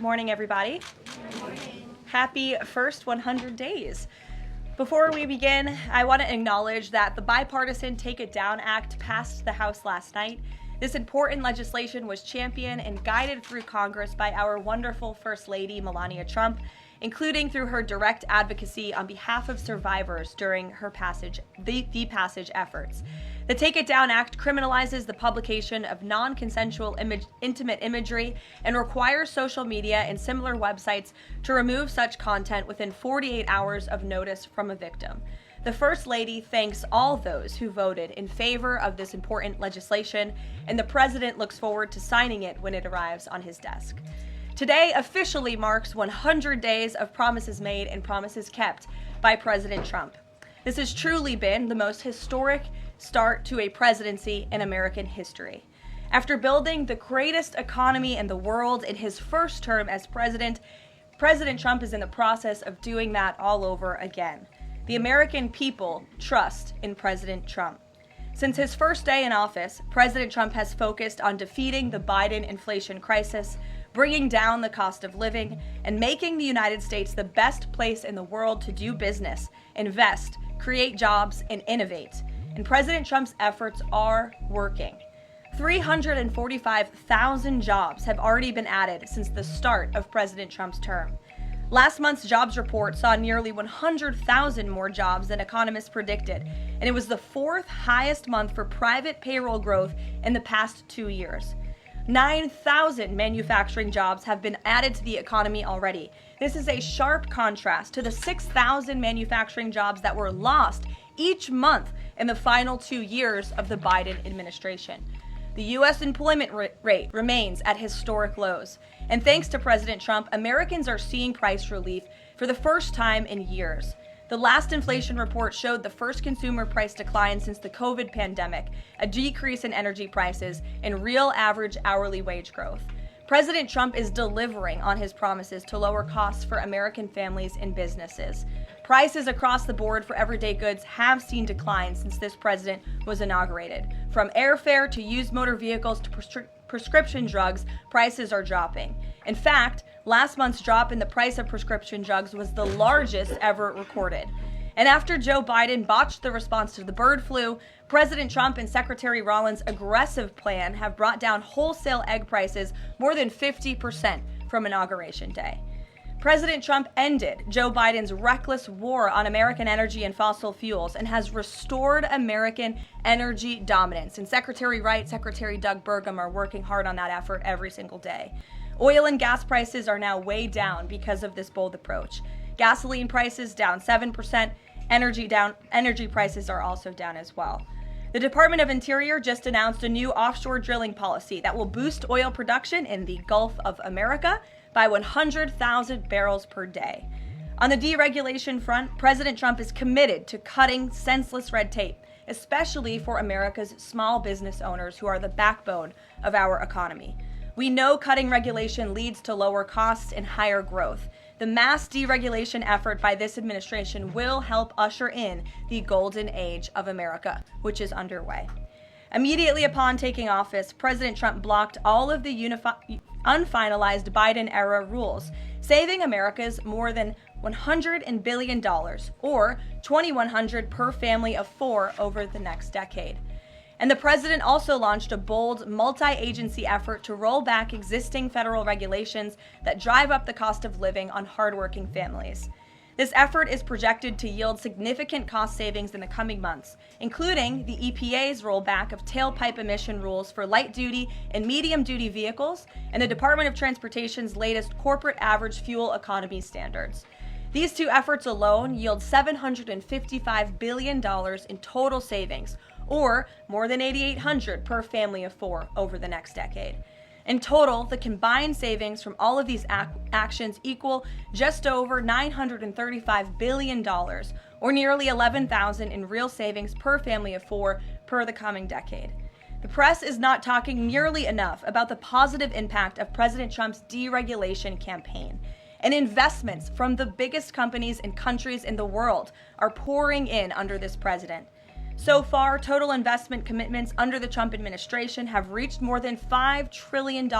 morning, everybody. Good morning. Happy first 100 days. Before we begin, I want to acknowledge that the bipartisan Take It Down Act passed the House last night. This important legislation was championed and guided through Congress by our wonderful First Lady, Melania Trump, including through her direct advocacy on behalf of survivors during her passage efforts. The Take It Down Act criminalizes the publication of non-consensual intimate imagery and requires social media and similar websites to remove such content within 48 hours of notice from a victim. The First Lady thanks all those who voted in favor of this important legislation, and the President looks forward to signing it when it arrives on his desk. Today officially marks 100 days of promises made and promises kept by President Trump. This has truly been the most historic start to a presidency in American history. After building the greatest economy in the world in his first term as president, President Trump is in the process of doing that all over again. The American people trust in President Trump. Since his first day in office, President Trump has focused on defeating the Biden inflation crisis, bringing down the cost of living, and making the United States the best place in the world to do business, invest, create jobs, and innovate. And President Trump's efforts are working. 345,000 jobs have already been added since the start of President Trump's term. Last month's jobs report saw nearly 100,000 more jobs than economists predicted, and it was the fourth highest month for private payroll growth in the past 2 years. 9,000 manufacturing jobs have been added to the economy already. This is a sharp contrast to the 6,000 manufacturing jobs that were lost each month in the final 2 years of the Biden administration. The U.S. employment rate remains at historic lows. And thanks to President Trump, Americans are seeing price relief for the first time in years. The last inflation report showed the first consumer price decline since the COVID pandemic, a decrease in energy prices, and real average hourly wage growth. President Trump is delivering on his promises to lower costs for American families and businesses. Prices across the board for everyday goods have seen declines since this president was inaugurated. From airfare to used motor vehicles to prescription drugs, prices are dropping. In fact, last month's drop in the price of prescription drugs was the largest ever recorded. And after Joe Biden botched the response to the bird flu, President Trump and Secretary Yellen's aggressive plan have brought down wholesale egg prices more than 50% from Inauguration Day. President Trump ended Joe Biden's reckless war on American energy and fossil fuels and has restored American energy dominance. And Secretary Wright, Secretary Doug Burgum are working hard on that effort every single day. Oil and gas prices are now way down because of this bold approach. Gasoline prices down 7%, energy prices are also down as well. The Department of Interior just announced a new offshore drilling policy that will boost oil production in the Gulf of America by 100,000 barrels per day. On the deregulation front, President Trump is committed to cutting senseless red tape, especially for America's small business owners who are the backbone of our economy. We know cutting regulation leads to lower costs and higher growth. The mass deregulation effort by this administration will help usher in the golden age of America, which is underway. Immediately upon taking office, President Trump blocked all of the unfinalized Biden-era rules, saving Americans more than $100 billion, or $2,100 per family of four over the next decade. And the president also launched a bold multi-agency effort to roll back existing federal regulations that drive up the cost of living on hardworking families. This effort is projected to yield significant cost savings in the coming months, including the EPA's rollback of tailpipe emission rules for light-duty and medium-duty vehicles and the Department of Transportation's latest corporate average fuel economy standards. These two efforts alone yield $755 billion in total savings, or more than $8,800 per family of four over the next decade. In total, the combined savings from all of these actions equal just over $935 billion, or nearly $11,000 in real savings per family of four per the coming decade. The press is not talking nearly enough about the positive impact of President Trump's deregulation campaign. And investments from the biggest companies and countries in the world are pouring in under this president. So far, total investment commitments under the Trump administration have reached more than $5 trillion.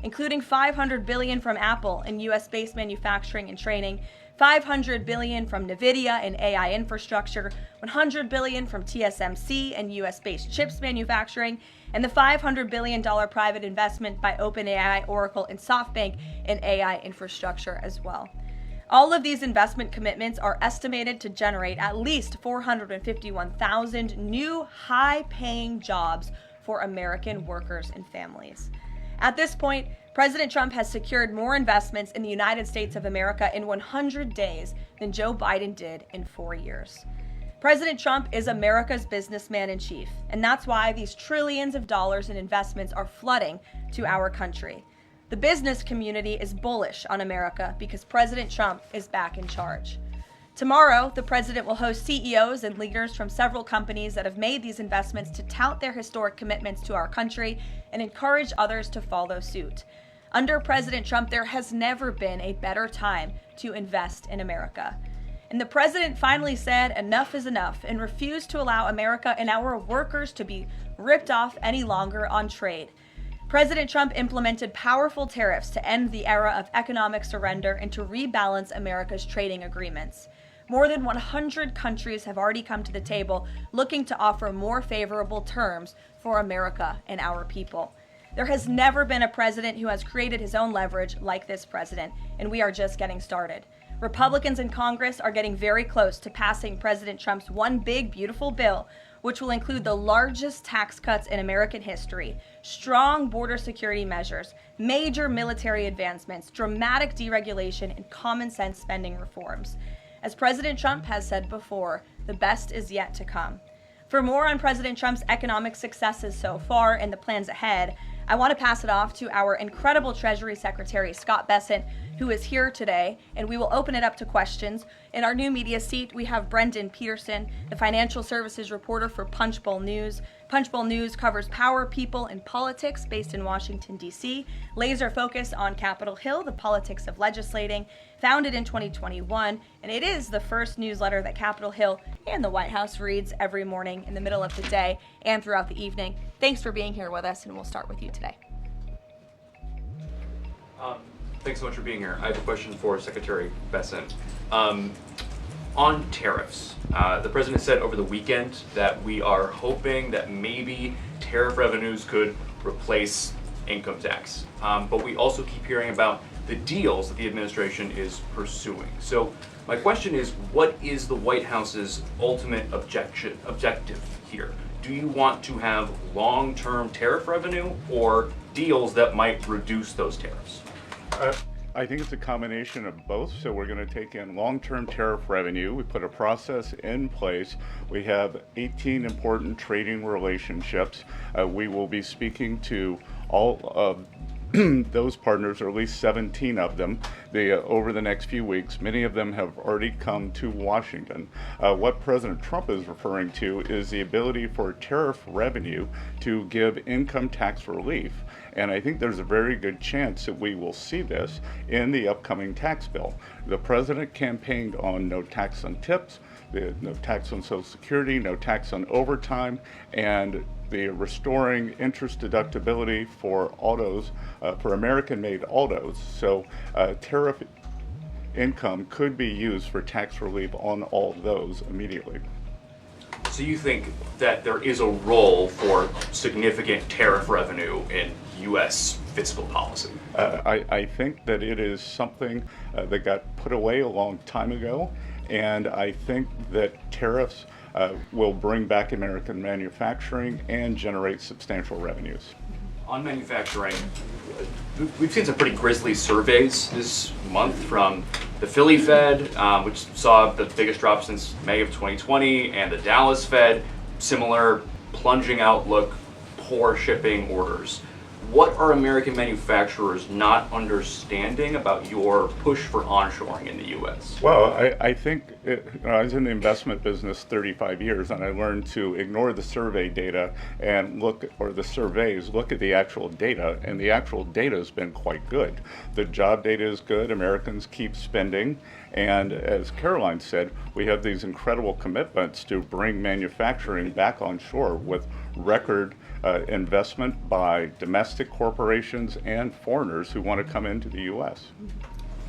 including $500 billion from Apple in US-based manufacturing and training, $500 billion from NVIDIA in AI infrastructure, $100 billion from TSMC and US-based chips manufacturing, and the $500 billion private investment by OpenAI, Oracle, and SoftBank in AI infrastructure as well. All of these investment commitments are estimated to generate at least 451,000 new high-paying jobs for American workers and families. At this point, President Trump has secured more investments in the United States of America in 100 days than Joe Biden did in 4 years. President Trump is America's businessman in chief, and that's why these trillions of dollars in investments are flooding to our country. The business community is bullish on America because President Trump is back in charge. Tomorrow, the president will host CEOs and leaders from several companies that have made these investments to tout their historic commitments to our country and encourage others to follow suit. Under President Trump, there has never been a better time to invest in America. And the president finally said enough is enough and refused to allow America and our workers to be ripped off any longer on trade. President Trump implemented powerful tariffs to end the era of economic surrender and to rebalance America's trading agreements. More than 100 countries have already come to the table looking to offer more favorable terms for America and our people. There has never been a president who has created his own leverage like this president, and we are just getting started. Republicans in Congress are getting very close to passing President Trump's One Big Beautiful Bill, which will include the largest tax cuts in American history, strong border security measures, major military advancements, dramatic deregulation, and common sense spending reforms. As President Trump has said before, the best is yet to come. For more on President Trump's economic successes so far and the plans ahead, I want to pass it off to our incredible Treasury Secretary, Scott Bessent, who is here today, and we will open it up to questions. In our new media seat, we have Brendan Peterson, the financial services reporter for Punchbowl News. Punchbowl News covers power, people, and politics based in Washington, D.C., laser focus on Capitol Hill, the politics of legislating, founded in 2021, and it is the first newsletter that Capitol Hill and the White House reads every morning in the middle of the day and throughout the evening. Thanks for being here with us, and we'll start with you today. Thanks so much for being here. I have a question for Secretary Bessent. On tariffs, the president said over the weekend that we are hoping that maybe tariff revenues could replace income tax. But we also keep hearing about the deals that the administration is pursuing. So my question is, what is the White House's ultimate objective here? Do you want to have long-term tariff revenue or deals that might reduce those tariffs? I think it's a combination of both. So we're going to take in long-term tariff revenue. We put a process in place. We have 18 important trading relationships. We will be speaking to all of those partners, or at least 17 of them, over the next few weeks. Many of them have already come to Washington. What President Trump is referring to is the ability for tariff revenue to give income tax relief. And I think there's a very good chance that we will see this in the upcoming tax bill. The president campaigned on no tax on tips, no tax on Social Security, no tax on overtime, and the restoring interest deductibility for autos, for American-made autos. So tariff income could be used for tax relief on all of those immediately. So you think that there is a role for significant tariff revenue in U.S. fiscal policy? I think that it is something that got put away a long time ago, and I think that tariffs will bring back American manufacturing and generate substantial revenues. On manufacturing, we've seen some pretty grisly surveys this month from the Philly Fed, which saw the biggest drop since May of 2020, and the Dallas Fed, similar plunging outlook, poor shipping orders. What are American manufacturers not understanding about your push for onshoring in the U.S.? Well, I think I was in the investment business 35 years, and I learned to ignore the survey data and look at the actual data, and the actual data has been quite good. The job data is good. Americans keep spending, and as Caroline said, we have these incredible commitments to bring manufacturing back on shore with record investment by domestic corporations and foreigners who want to come into the U.S.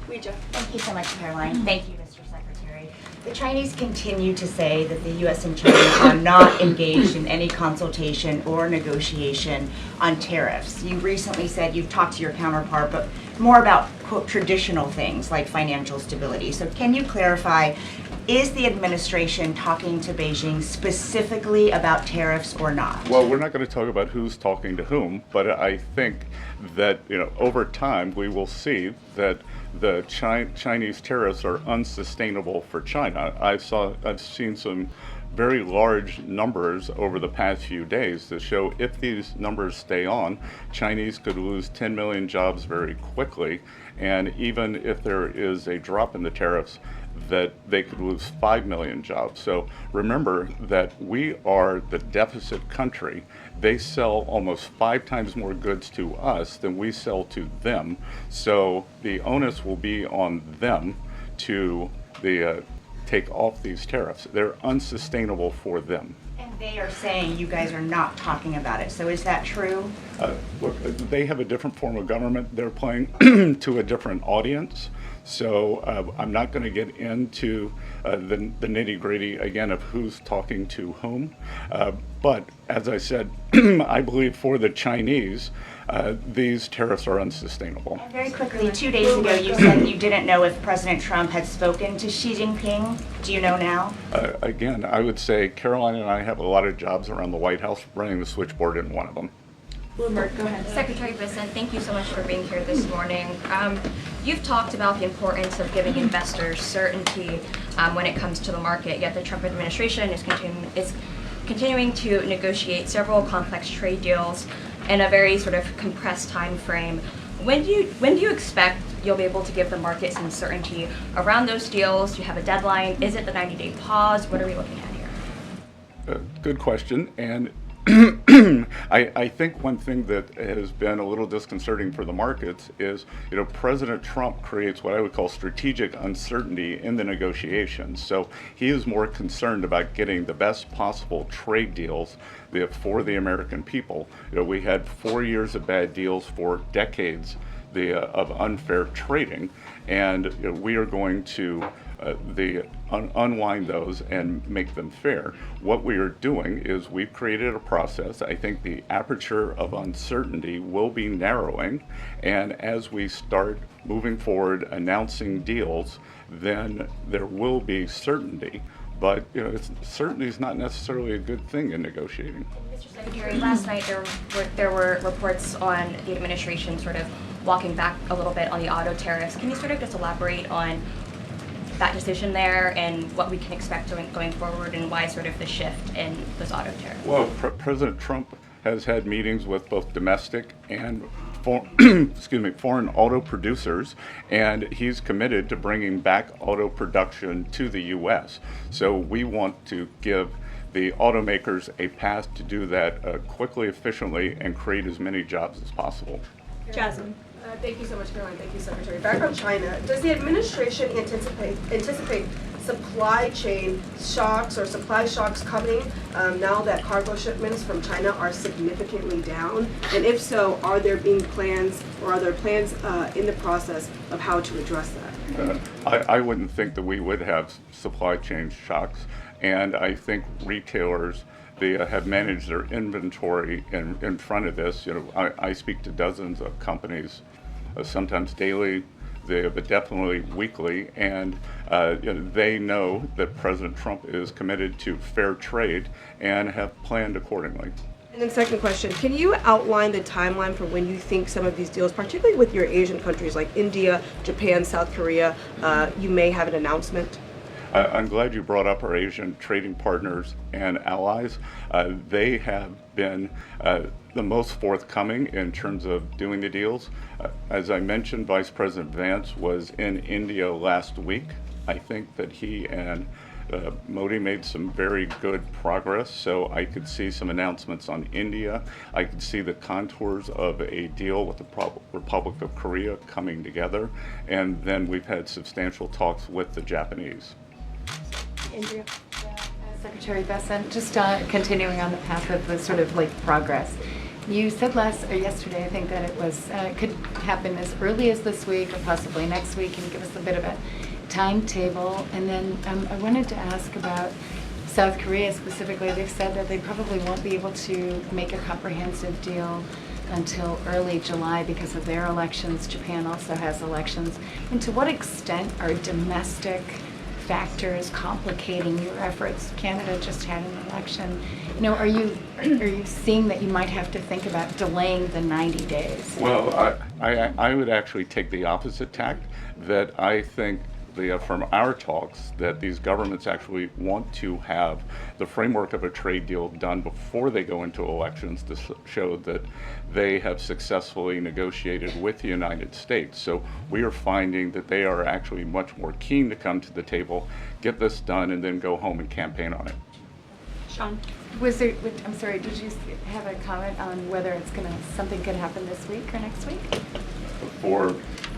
Thank you so much, Caroline. Thank you, Mr. Secretary. The Chinese continue to say that the U.S. and China are not engaged in any consultation or negotiation on tariffs. You recently said you've talked to your counterpart, but more about, quote, traditional things like financial stability. So can you clarify, is the administration talking to Beijing specifically about tariffs or not? Well, we're not going to talk about who's talking to whom, but I think that over time we will see that the Chinese tariffs are unsustainable for China. I've seen some very large numbers over the past few days that show if these numbers stay on, Chinese could lose 10 million jobs very quickly, and even if there is a drop in the tariffs, that they could lose 5 million jobs. So remember that we are the deficit country. They sell almost 5 times more goods to us than we sell to them. So the onus will be on them to take off these tariffs. They're unsustainable for them. And they are saying you guys are not talking about it. So is that true? Look, they have a different form of government. They're playing to a different audience. So I'm not going to get into the nitty-gritty again of who's talking to whom. But as I said, I believe for the Chinese, these tariffs are unsustainable. And very quickly, 2 days ago, you said you didn't know if President Trump had spoken to Xi Jinping. Do you know now? Again, I would say Caroline and I have a lot of jobs around the White House. Running the switchboard isn't one of them. Go ahead. Secretary Bisson, thank you so much for being here this morning. You've talked about the importance of giving investors certainty when it comes to the market, yet the Trump administration is continuing to negotiate several complex trade deals in a very sort of compressed time frame. When do you expect you'll be able to give the market some certainty around those deals? Do you have a deadline? Is it the 90-day pause? What are we looking at here? Good question. And I think one thing that has been a little disconcerting for the markets is, President Trump creates what I would call strategic uncertainty in the negotiations. So he is more concerned about getting the best possible trade deals for the American people. We had 4 years of bad deals for decades of unfair trading, and we are going to unwind those and make them fair. What we are doing is we've created a process. I think the aperture of uncertainty will be narrowing, and as we start moving forward announcing deals, then there will be certainty. But certainty is not necessarily a good thing in negotiating. Mr. Secretary, last night there were reports on the administration sort of walking back a little bit on the auto tariffs. Can you sort of just elaborate on that decision there and what we can expect going forward, and why sort of the shift in those auto tariffs? Well, President Trump has had meetings with both domestic and foreign auto producers, and he's committed to bringing back auto production to the U.S. So we want to give the automakers a path to do that quickly, efficiently, and create as many jobs as possible. Jasmine. Thank you so much, Caroline. Thank you, Secretary. Back on China, does the administration anticipate supply chain shocks or supply shocks coming now that cargo shipments from China are significantly down? And if so, are there plans in the process of how to address that? I wouldn't think that we would have supply chain shocks, and I think retailers have managed their inventory in front of this. I speak to dozens of companies, sometimes daily, but definitely weekly, and they know that President Trump is committed to fair trade and have planned accordingly. And then second question, can you outline the timeline for when you think some of these deals, particularly with your Asian countries like India, Japan, South Korea, you may have an announcement? I'm glad you brought up our Asian trading partners and allies. They have been the most forthcoming in terms of doing the deals. As I mentioned, Vice President Vance was in India last week. I think that he and Modi made some very good progress, so I could see some announcements on India. I could see the contours of a deal with the Republic of Korea coming together, and then we've had substantial talks with the Japanese. Andrea? Secretary Bessent, just continuing on the path of the sort of like progress. You said yesterday, I think, that it was could happen as early as this week or possibly next week. Can you give us a bit of a timetable? And then I wanted to ask about South Korea specifically. They've said that they probably won't be able to make a comprehensive deal until early July because of their elections. Japan also has elections. And to what extent are domestic factors complicating your efforts? Canada just had an election. You know, are you seeing that you might have to think about delaying the 90 days? Well, I would actually take the opposite tack, that I think from our talks that these governments actually want to have the framework of a trade deal done before they go into elections to show that they have successfully negotiated with the United States. So we are finding that they are actually much more keen to come to the table, get this done, and then go home and campaign on it. Sean? I'm sorry, did you have a comment on whether something could happen this week or next week?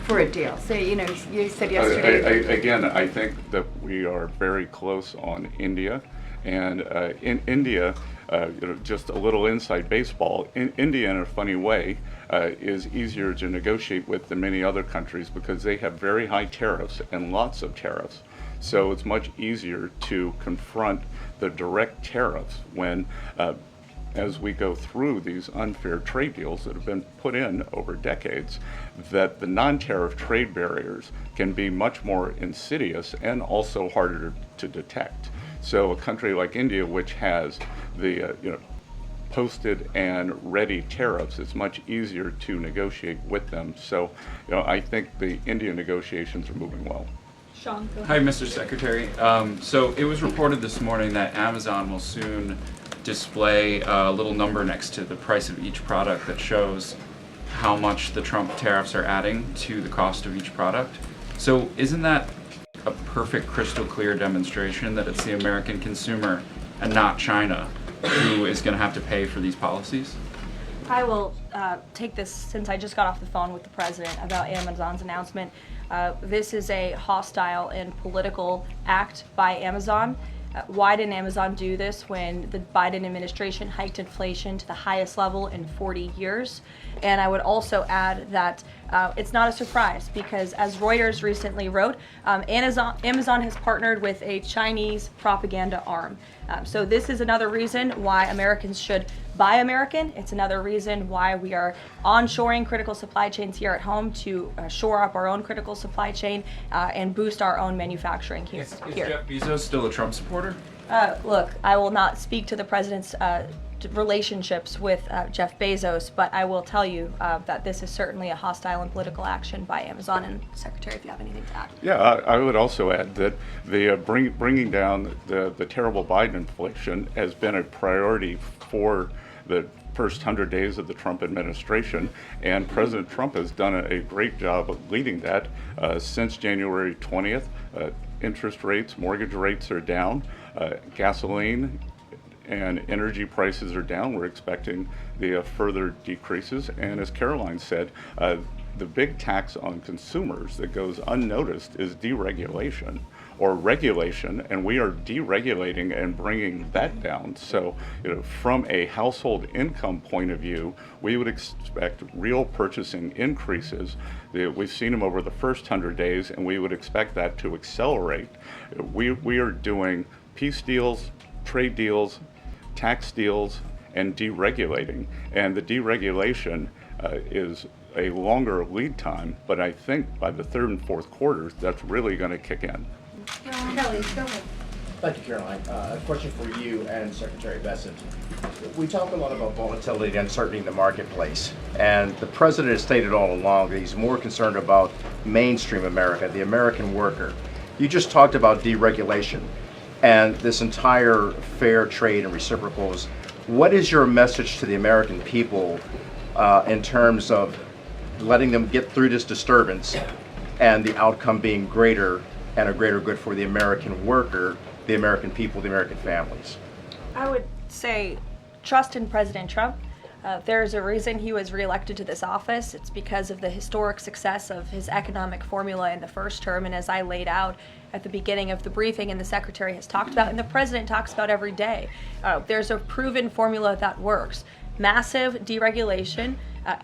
For a deal. So, you know, you said yesterday. Again, I think that we are very close on India. And in India, just a little inside baseball, India, in a funny way, is easier to negotiate with than many other countries because they have very high tariffs and lots of tariffs. So it's much easier to confront the direct tariffs when as we go through these unfair trade deals that have been put in over decades, that the non-tariff trade barriers can be much more insidious and also harder to detect. So a country like India, which has the posted and ready tariffs, it's much easier to negotiate with them. So I think the India negotiations are moving well. Sean, go ahead. Hi, Mr. Secretary. So it was reported this morning that Amazon will soon display a little number next to the price of each product that shows how much the Trump tariffs are adding to the cost of each product. So isn't that a perfect crystal clear demonstration that it's the American consumer and not China who is going to have to pay for these policies? I will take this since I just got off the phone with the president about Amazon's announcement. This is a hostile and political act by Amazon. Why didn't Amazon do this when the Biden administration hiked inflation to the highest level in 40 years? And I would also add that it's not a surprise because, as Reuters recently wrote, Amazon has partnered with a Chinese propaganda arm. So this is another reason why Americans should buy American. It's another reason why we are onshoring critical supply chains here at home to shore up our own critical supply chain and boost our own manufacturing here. Is Jeff Bezos still a Trump supporter? Look, I will not speak to the president's relationships with Jeff Bezos, but I will tell you that this is certainly a hostile and political action by Amazon. And Secretary, if you have anything to add. Yeah, I would also add that the bringing down the terrible Biden inflation has been a priority for the first 100 days of the Trump administration, and President Trump has done a great job of leading that. Since January 20th, interest rates, mortgage rates are down, gasoline and energy prices are down. We're expecting the further decreases, and as Caroline said, the big tax on consumers that goes unnoticed is deregulation or regulation, and we are deregulating and bringing that down. So, from a household income point of view, we would expect real purchasing increases. We've seen them over the first 100 days, and we would expect that to accelerate. We are doing peace deals, trade deals, tax deals, and deregulating. And the deregulation is a longer lead time, but I think by the third and fourth quarters, that's really going to kick in. Kelly, go ahead. Thank you, Caroline. A question for you and Secretary Bessent. We talk a lot about volatility and uncertainty in the marketplace, and the president has stated all along that he's more concerned about mainstream America, the American worker. You just talked about deregulation and this entire fair trade and reciprocals. What is your message to the American people in terms of letting them get through this disturbance and the outcome being greater and a greater good for the American worker, the American people, the American families? I would say trust in President Trump. There's a reason he was reelected to this office. It's because of the historic success of his economic formula in the first term, and as I laid out at the beginning of the briefing and the Secretary has talked about and the President talks about every day, there's a proven formula that works. Massive deregulation,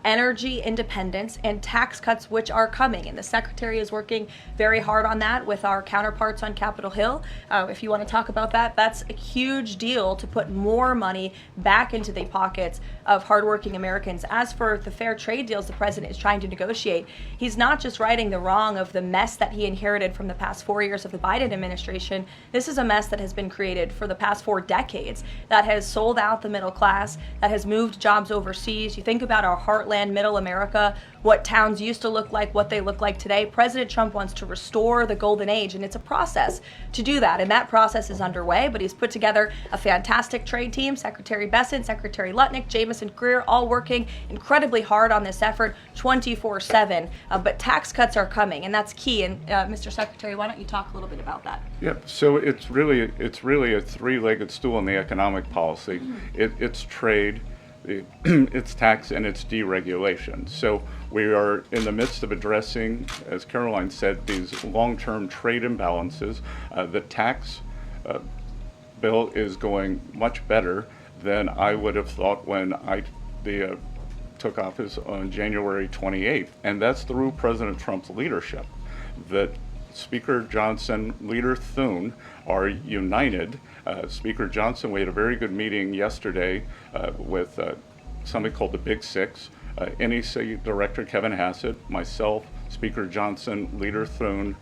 energy independence, and tax cuts, which are coming. And the Secretary is working very hard on that with our counterparts on Capitol Hill. If you want to talk about that, that's a huge deal to put more money back into the pockets of hardworking Americans. As for the fair trade deals the President is trying to negotiate, he's not just righting the wrong of the mess that he inherited from the past 4 years of the Biden administration. This is a mess that has been created for the past 4 decades that has sold out the middle class, that has moved jobs overseas. You think about our heartland, middle America, what towns used to look like, what they look like today. President Trump wants to restore the golden age, and it's a process to do that. And that process is underway, but he's put together a fantastic trade team. Secretary Bessent, Secretary Lutnick, Jamieson Greer, all working incredibly hard on this effort 24/7. But tax cuts are coming, and that's key. And Mr. Secretary, why don't you talk a little bit about that? Yeah, so it's really a three-legged stool in the economic policy. It's trade, it's tax, and it's deregulation. So we are in the midst of addressing, as Caroline said, these long-term trade imbalances. The tax bill is going much better than I would have thought when I took office on January 28th, and that's through President Trump's leadership. That Speaker Johnson, Leader Thune are united. Speaker Johnson, we had a very good meeting yesterday with something called the Big Six, NEC Director Kevin Hassett, myself, Speaker Johnson, Leader Thune,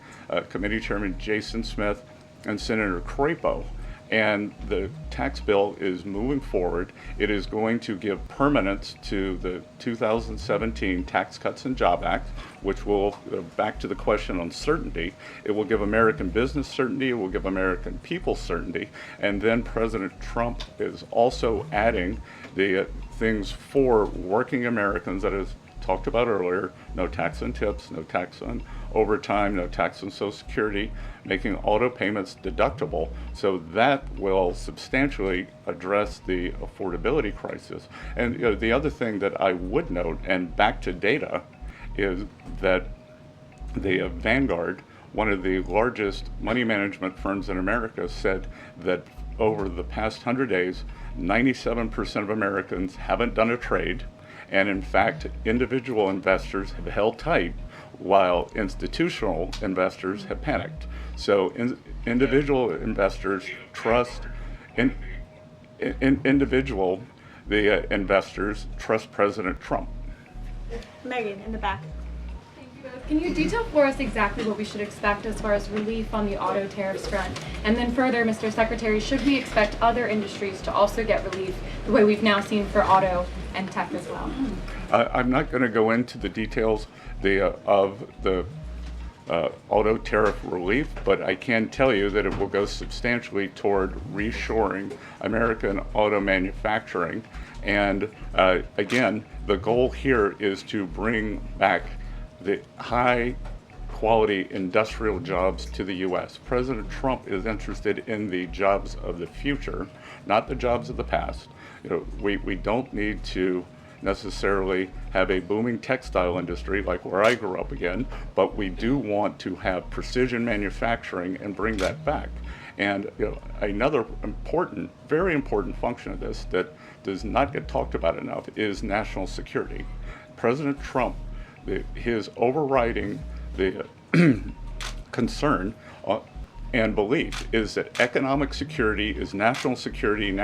Committee Chairman Jason Smith, and Senator Crapo. And the tax bill is moving forward. It is going to give permanence to the 2017 Tax Cuts and Job Act, which will, back to the question on certainty, it will give American business certainty, it will give American people certainty, and then President Trump is also adding the things for working Americans that is talked about earlier: no tax on tips, no tax on overtime, no tax on Social Security, making auto payments deductible. So that will substantially address the affordability crisis. And the other thing that I would note, and back to data, is that the Vanguard, one of the largest money management firms in America, said that over the past 100 days, 97% of Americans haven't done a trade. And in fact, individual investors have held tight while institutional investors have panicked. So individual investors trust, investors trust President Trump. Megan, in the back. Can you detail for us exactly what we should expect as far as relief on the auto tariffs front? And then further, Mr. Secretary, should we expect other industries to also get relief the way we've now seen for auto and tech as well? I'm not going to go into the details of the auto tariff relief, but I can tell you that it will go substantially toward reshoring American auto manufacturing. And again, the goal here is to bring back the high quality industrial jobs to the U.S. President Trump is interested in the jobs of the future, not the jobs of the past. We don't need to necessarily have a booming textile industry like where I grew up again, but we do want to have precision manufacturing and bring that back. And another important, very important function of this that does not get talked about enough is national security. President Trump, his overriding the concern and belief is that economic security is national security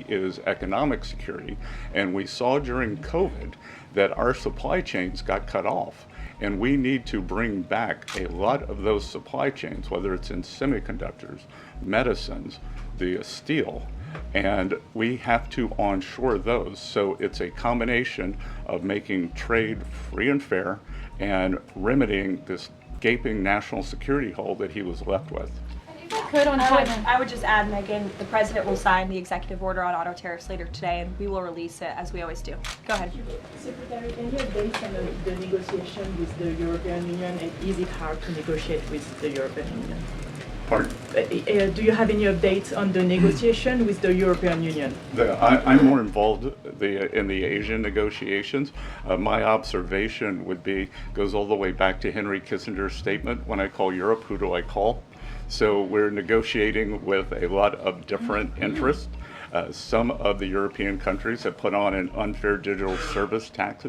is economic security. And we saw during COVID that our supply chains got cut off. And we need to bring back a lot of those supply chains, whether it's in semiconductors, medicines, the steel, and we have to onshore those. So it's a combination of making trade free and fair and remedying this gaping national security hole that he was left with. I would just add, Megan, the President will sign the executive order on auto tariffs later today, and we will release it as we always do. Go ahead. Secretary, any updates on the negotiation with the European Union, and is it hard to negotiate with the European Union? Pardon? Do you have any updates on the negotiation with the European Union? I'm more involved in the Asian negotiations. My observation would be, goes all the way back to Henry Kissinger's statement, when I call Europe, who do I call? So we're negotiating with a lot of different interests. Some of the European countries have put on an unfair digital service tax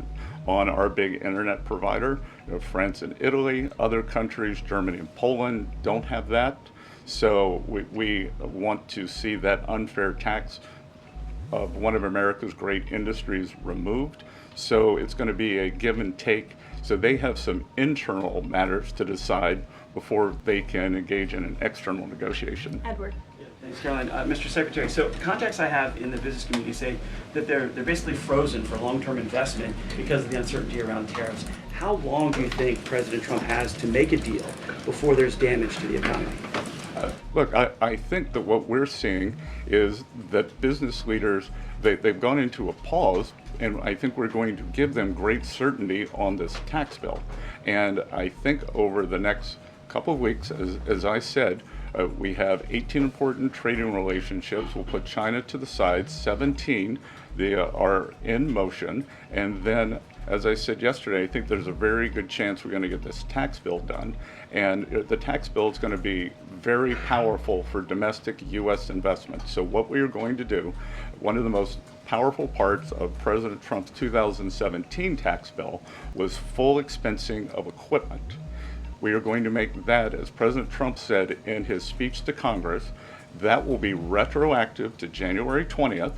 on our big internet provider. France and Italy, other countries, Germany and Poland, don't have that. So we want to see that unfair tax of one of America's great industries removed. So it's going to be a give and take. So they have some internal matters to decide before they can engage in an external negotiation. Edward. Thanks, Caroline. Mr. Secretary, so contacts I have in the business community say that they're basically frozen for long-term investment because of the uncertainty around tariffs. How long do you think President Trump has to make a deal before there's damage to the economy? Look, I think that what we're seeing is that business leaders, they've gone into a pause, and I think we're going to give them great certainty on this tax bill. And I think over the next couple of weeks, as I said, we have 18 important trading relationships. We'll put China to the side. 17 they are in motion. And then, as I said yesterday, I think there's a very good chance we're going to get this tax bill done. And the tax bill is going to be very powerful for domestic U.S. investment. So what we are going to do, one of the most powerful parts of President Trump's 2017 tax bill was full expensing of equipment. We are going to make that, as President Trump said in his speech to Congress, that will be retroactive to January 20th.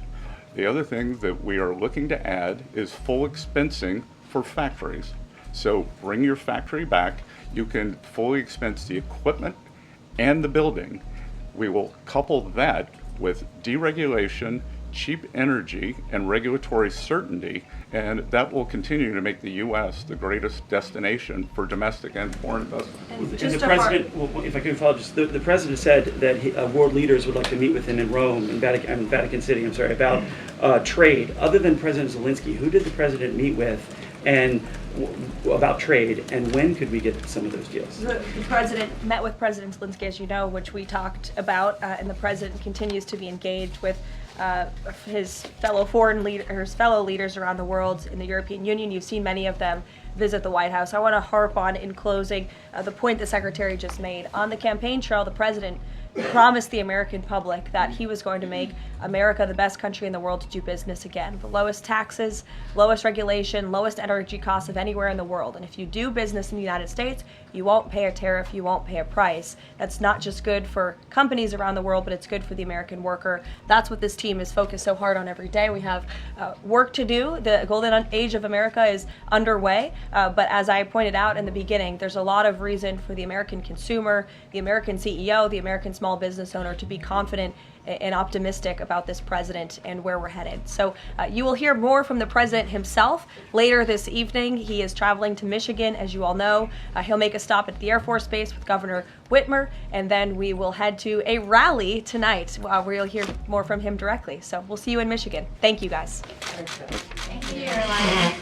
The other thing that we are looking to add is full expensing for factories. So bring your factory back. You can fully expense the equipment and the building. We will couple that with deregulation, cheap energy, and regulatory certainty, and that will continue to make the U.S. the greatest destination for domestic and foreign investment. And the president, well, if I can follow, just the president said that world leaders would like to meet with him in Rome, in Vatican City, about trade. Other than President Zelensky, who did the president meet with, and about trade, and when could we get some of those deals? The president met with President Zelensky, as you know, which we talked about, and the president continues to be engaged with his fellow leaders around the world in the European Union. You've seen many of them visit the White House. I want to harp on, in closing, the point the Secretary just made. On the campaign trail, the president promised the American public that he was going to make America the best country in the world to do business again. The lowest taxes, lowest regulation, lowest energy costs of anywhere in the world. And if you do business in the United States, you won't pay a tariff, you won't pay a price. That's not just good for companies around the world, but it's good for the American worker. That's what this team is focused so hard on every day. We have work to do. The golden age of America is underway, but as I pointed out in the beginning, there's a lot of reason for the American consumer, the American CEO, the American small business owner to be confident and optimistic about this president and where we're headed. So you will hear more from the president himself later this evening. He is traveling to Michigan, as you all know. He'll make a stop at the Air Force Base with Governor Whitmer, and then we will head to a rally tonight where you'll hear more from him directly. So we'll see you in Michigan. Thank you, guys. Thank you, Caroline.